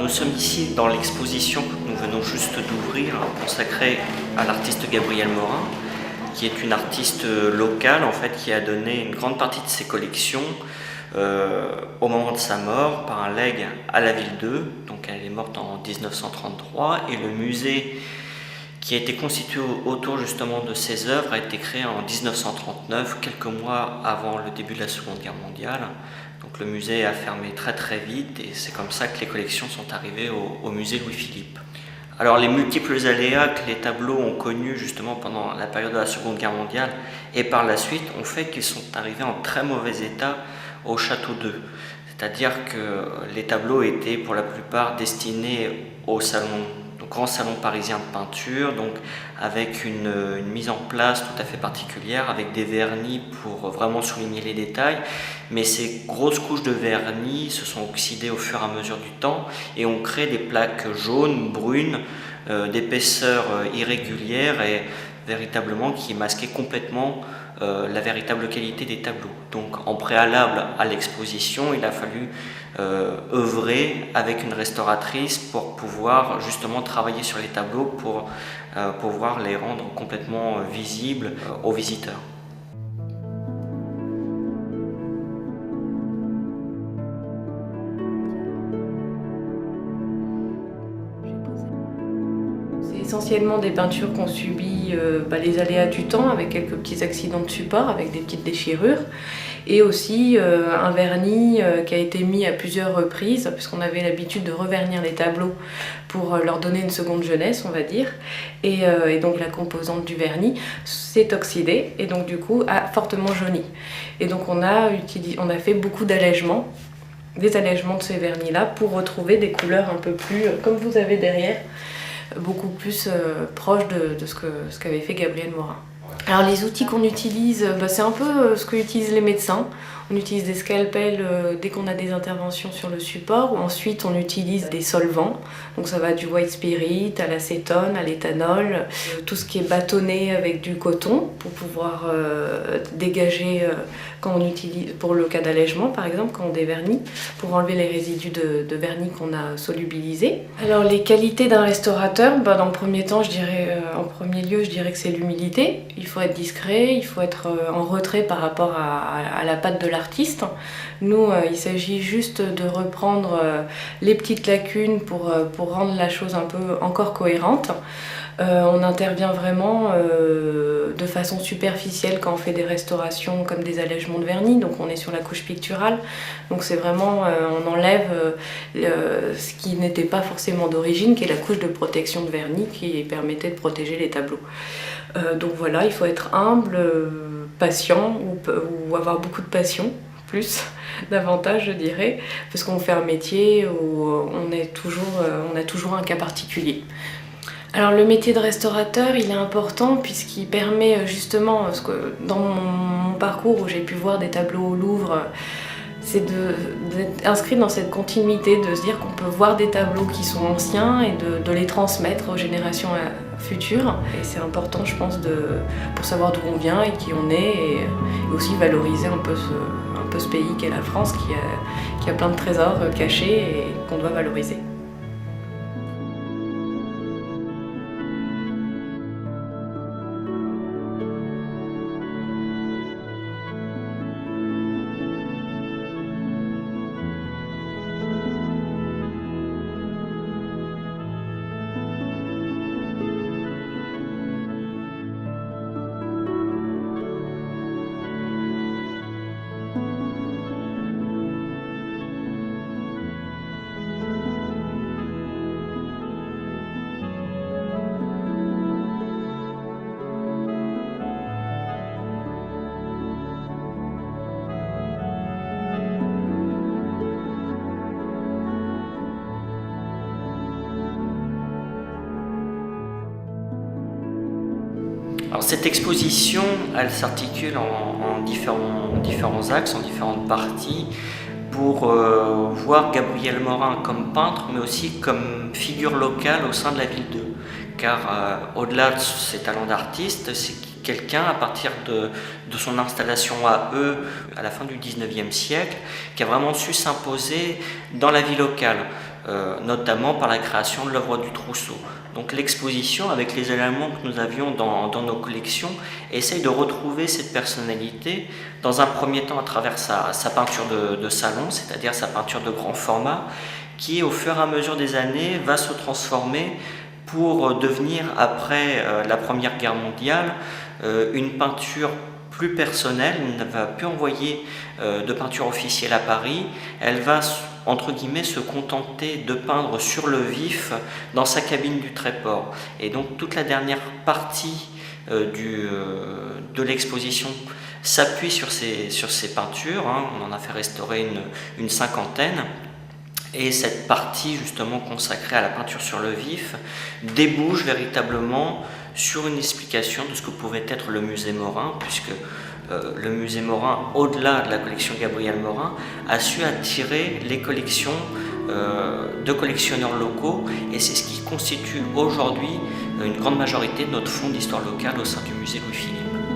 nous sommes ici dans l'exposition que nous venons juste d'ouvrir, consacrée à l'artiste Gabrielle Morin, qui est une artiste locale en fait, qui a donné une grande partie de ses collections au moment de sa mort par un legs à la ville d'Eu. Donc elle est morte en 1933 et le musée qui a été constitué autour justement de ses œuvres a été créé en 1939, quelques mois avant le début de la Seconde Guerre mondiale. Donc le musée a fermé très très vite et c'est comme ça que les collections sont arrivées au musée Louis-Philippe. Alors les multiples aléas que les tableaux ont connus justement pendant la période de la Seconde Guerre mondiale et par la suite ont fait qu'ils sont arrivés en très mauvais état au château d'Eu. C'est-à-dire que les tableaux étaient pour la plupart destinés au grand salon parisien de peinture, donc avec une mise en place tout à fait particulière, avec des vernis pour vraiment souligner les détails. Mais ces grosses couches de vernis se sont oxydées au fur et à mesure du temps et ont créé des plaques jaunes, brunes, d'épaisseur irrégulière et véritablement qui masquaient complètement la véritable qualité des tableaux. Donc en préalable à l'exposition, il a fallu œuvrer avec une restauratrice pour pouvoir justement travailler sur les tableaux pour pouvoir les rendre complètement visibles aux visiteurs. Essentiellement des peintures qui ont subi les aléas du temps avec quelques petits accidents de support, avec des petites déchirures et aussi un vernis qui a été mis à plusieurs reprises puisqu'on avait l'habitude de revernir les tableaux pour leur donner une seconde jeunesse on va dire et donc la composante du vernis s'est oxydée et donc du coup a fortement jauni et donc on a fait beaucoup d'allègements, des allègements de ces vernis là pour retrouver des couleurs un peu plus comme vous avez derrière, beaucoup plus proche de ce qu'avait fait Gabrielle Morin. Alors les outils qu'on utilise, c'est un peu ce qu'utilisent les médecins. On utilise des scalpels dès qu'on a des interventions sur le support. Ensuite, on utilise des solvants. Donc ça va du white spirit à l'acétone, à l'éthanol. Tout ce qui est bâtonné avec du coton pour pouvoir dégager quand on utilise, pour le cas d'allègement par exemple, quand on dévernit, pour enlever les résidus de vernis qu'on a solubilisés. Alors les qualités d'un restaurateur, dans le premier temps, en premier lieu, je dirais que c'est l'humilité. Il faut être discret, il faut être en retrait par rapport à la patte de l'artiste. Nous, il s'agit juste de reprendre les petites lacunes pour rendre la chose un peu encore cohérente. On intervient vraiment de façon superficielle quand on fait des restaurations comme des allègements de vernis, donc on est sur la couche picturale, donc c'est vraiment, on enlève ce qui n'était pas forcément d'origine, qui est la couche de protection de vernis qui permettait de protéger les tableaux. Donc voilà, il faut être humble, patient ou avoir beaucoup de passion, plus davantage je dirais, parce qu'on fait un métier où on a toujours un cas particulier. Alors le métier de restaurateur, il est important puisqu'il permet justement, parce que dans mon parcours où j'ai pu voir des tableaux au Louvre, c'est d'être inscrit dans cette continuité, de se dire qu'on peut voir des tableaux qui sont anciens et de les transmettre aux générations futures. Et c'est important, je pense, pour savoir d'où on vient et qui on est, et aussi valoriser un peu ce pays qu'est la France, qui a plein de trésors cachés et qu'on doit valoriser. Alors cette exposition, elle s'articule en différents axes, en différentes parties, pour voir Gabrielle Morin comme peintre, mais aussi comme figure locale au sein de la ville d'Eu. Car au-delà de ses talents d'artiste, c'est quelqu'un, à partir de son installation àEu, à la fin du 19e siècle, qui a vraiment su s'imposer dans la vie locale. notamment par la création de l'œuvre du trousseau. Donc l'exposition, avec les éléments que nous avions dans nos collections, essaye de retrouver cette personnalité, dans un premier temps à travers sa peinture de salon, c'est-à-dire sa peinture de grand format, qui au fur et à mesure des années va se transformer pour devenir, après la Première Guerre mondiale, une peinture plus personnelle. Elle ne va plus envoyer de peinture officielle à Paris, elle va entre guillemets se contenter de peindre sur le vif dans sa cabine du Tréport. Et donc toute la dernière partie de l'exposition s'appuie sur ces peintures, hein. On en a fait restaurer une cinquantaine. Et cette partie justement consacrée à la peinture sur le vif débouche véritablement sur une explication de ce que pouvait être le musée Morin, puisque le musée Morin, au-delà de la collection Gabriel Morin, a su attirer les collections de collectionneurs locaux, et c'est ce qui constitue aujourd'hui une grande majorité de notre fonds d'histoire locale au sein du musée Louis-Philippe.